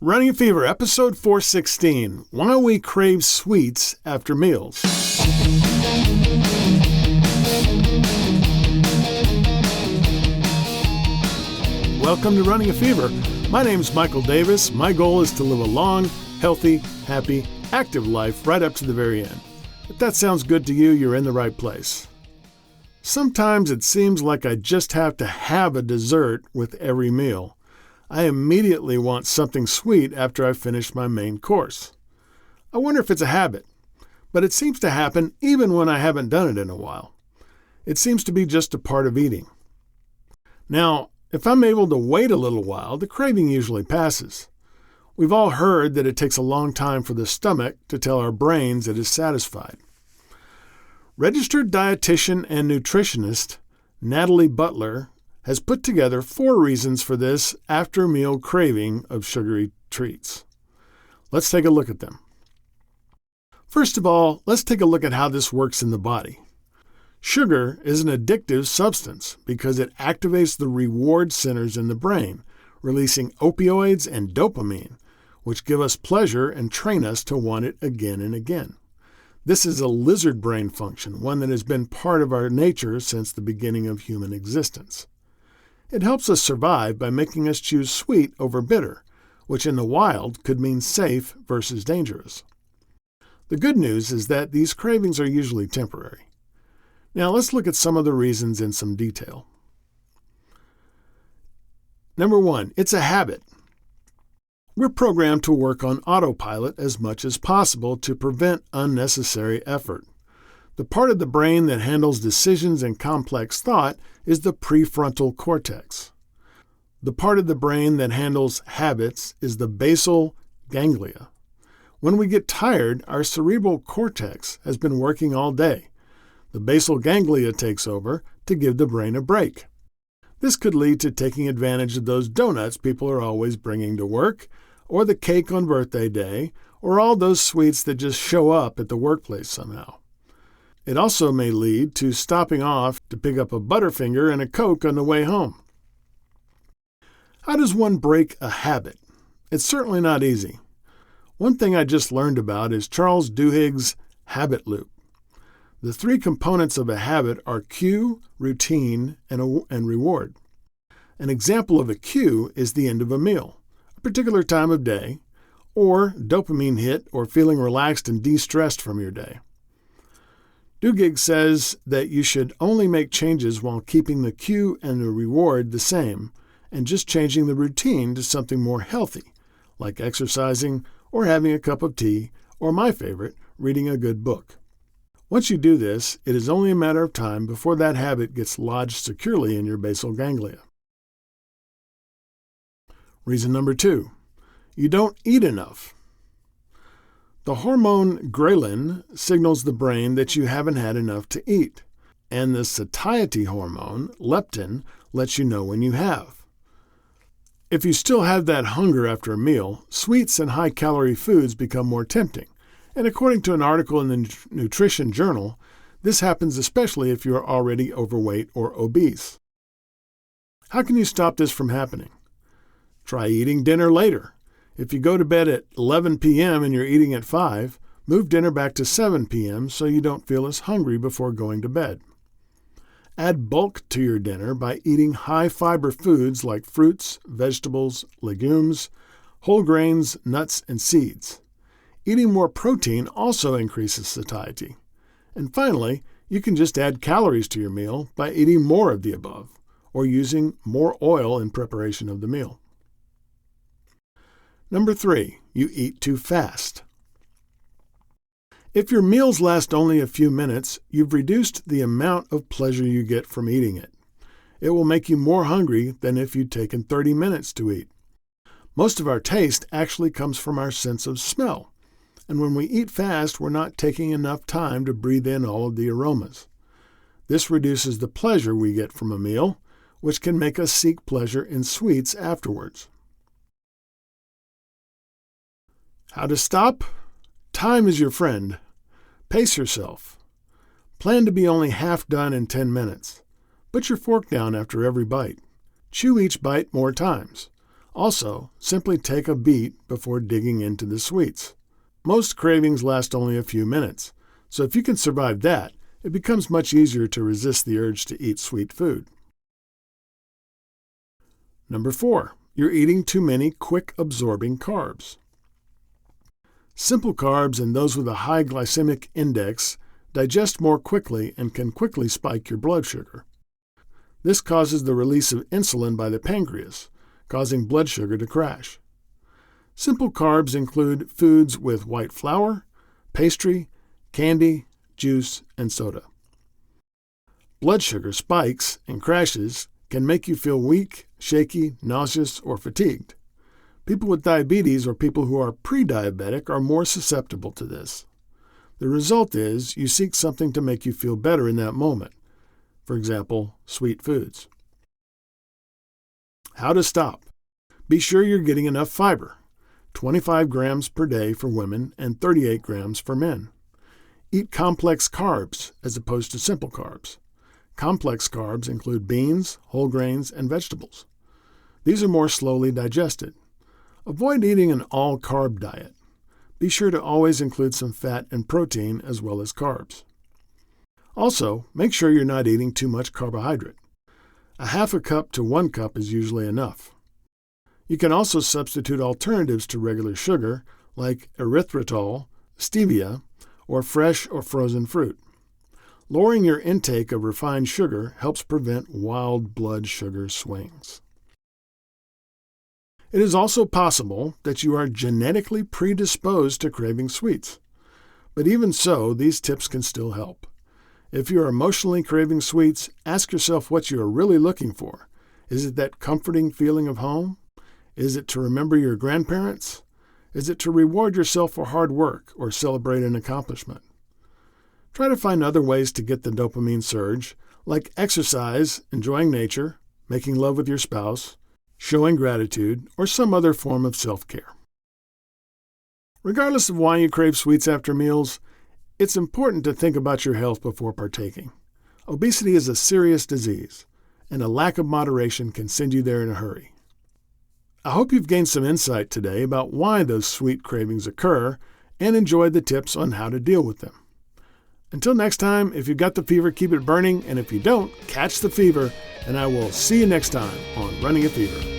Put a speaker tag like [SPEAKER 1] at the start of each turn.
[SPEAKER 1] Running a Fever, episode 416. Why we crave sweets after meals. Welcome to Running a Fever. My name's Michael Davis. My goal is to live a long, healthy, happy, active life right up to the very end. If that sounds good to you, you're in the right place. Sometimes it seems like I just have to have a dessert with every meal. I immediately want something sweet after I've finished my main course. I wonder if it's a habit, but it seems to happen even when I haven't done it in a while. It seems to be just a part of eating. Now, if I'm able to wait a little while, the craving usually passes. We've all heard that it takes a long time for the stomach to tell our brains it is satisfied. Registered dietitian and nutritionist Natalie Butler has put together 4 reasons for this after-meal craving of sugary treats. Let's take a look at them. First of all, let's take a look at how this works in the body. Sugar is an addictive substance because it activates the reward centers in the brain, releasing opioids and dopamine, which give us pleasure and train us to want it again and again. This is a lizard brain function, one that has been part of our nature since the beginning of human existence. It helps us survive by making us choose sweet over bitter, which in the wild could mean safe versus dangerous. The good news is that these cravings are usually temporary. Now let's look at some of the reasons in some detail. Number 1, it's a habit. We're programmed to work on autopilot as much as possible to prevent unnecessary effort. The part of the brain that handles decisions and complex thought is the prefrontal cortex. The part of the brain that handles habits is the basal ganglia. When we get tired, our cerebral cortex has been working all day. The basal ganglia takes over to give the brain a break. This could lead to taking advantage of those donuts people are always bringing to work, or the cake on birthday day, or all those sweets that just show up at the workplace somehow. It also may lead to stopping off to pick up a Butterfinger and a Coke on the way home. How does one break a habit? It's certainly not easy. One thing I just learned about is Charles Duhigg's habit loop. The 3 components of a habit are cue, routine, and reward. An example of a cue is the end of a meal, a particular time of day, or dopamine hit or feeling relaxed and de-stressed from your day. Duhigg says that you should only make changes while keeping the cue and the reward the same, and just changing the routine to something more healthy, like exercising or having a cup of tea, or my favorite, reading a good book. Once you do this, it is only a matter of time before that habit gets lodged securely in your basal ganglia. Reason number 2, you don't eat enough. The hormone ghrelin signals the brain that you haven't had enough to eat, and the satiety hormone, leptin, lets you know when you have. If you still have that hunger after a meal, sweets and high-calorie foods become more tempting, and according to an article in the Nutrition Journal, this happens especially if you are already overweight or obese. How can you stop this from happening? Try eating dinner later. If you go to bed at 11 p.m. and you're eating at 5, move dinner back to 7 p.m. so you don't feel as hungry before going to bed. Add bulk to your dinner by eating high-fiber foods like fruits, vegetables, legumes, whole grains, nuts, and seeds. Eating more protein also increases satiety. And finally, you can just add calories to your meal by eating more of the above, or using more oil in preparation of the meal. Number 3, you eat too fast. If your meals last only a few minutes, you've reduced the amount of pleasure you get from eating it. It will make you more hungry than if you'd taken 30 minutes to eat. Most of our taste actually comes from our sense of smell, and when we eat fast, we're not taking enough time to breathe in all of the aromas. This reduces the pleasure we get from a meal, which can make us seek pleasure in sweets afterwards. How to stop? Time is your friend. Pace yourself. Plan to be only half done in 10 minutes. Put your fork down after every bite. Chew each bite more times. Also, simply take a beat before digging into the sweets. Most cravings last only a few minutes, so if you can survive that, it becomes much easier to resist the urge to eat sweet food. Number 4. You're eating too many quick-absorbing carbs. Simple carbs and those with a high glycemic index digest more quickly and can quickly spike your blood sugar. This causes the release of insulin by the pancreas, causing blood sugar to crash. Simple carbs include foods with white flour, pastry, candy, juice, and soda. Blood sugar spikes and crashes can make you feel weak, shaky, nauseous, or fatigued. People with diabetes or people who are pre-diabetic are more susceptible to this. The result is you seek something to make you feel better in that moment. For example, sweet foods. How to stop? Be sure you're getting enough fiber, 25 grams per day for women and 38 grams for men. Eat complex carbs as opposed to simple carbs. Complex carbs include beans, whole grains, and vegetables. These are more slowly digested. Avoid eating an all-carb diet. Be sure to always include some fat and protein as well as carbs. Also, make sure you're not eating too much carbohydrate. A half a cup to 1 cup is usually enough. You can also substitute alternatives to regular sugar like erythritol, stevia, or fresh or frozen fruit. Lowering your intake of refined sugar helps prevent wild blood sugar swings. It is also possible that you are genetically predisposed to craving sweets. But even so, these tips can still help. If you are emotionally craving sweets, ask yourself what you are really looking for. Is it that comforting feeling of home? Is it to remember your grandparents? Is it to reward yourself for hard work or celebrate an accomplishment? Try to find other ways to get the dopamine surge, like exercise, enjoying nature, making love with your spouse, showing gratitude, or some other form of self-care. Regardless of why you crave sweets after meals, it's important to think about your health before partaking. Obesity is a serious disease, and a lack of moderation can send you there in a hurry. I hope you've gained some insight today about why those sweet cravings occur and enjoyed the tips on how to deal with them. Until next time, if you've got the fever, keep it burning, and if you don't, catch the fever, and I will see you next time on Running a Fever.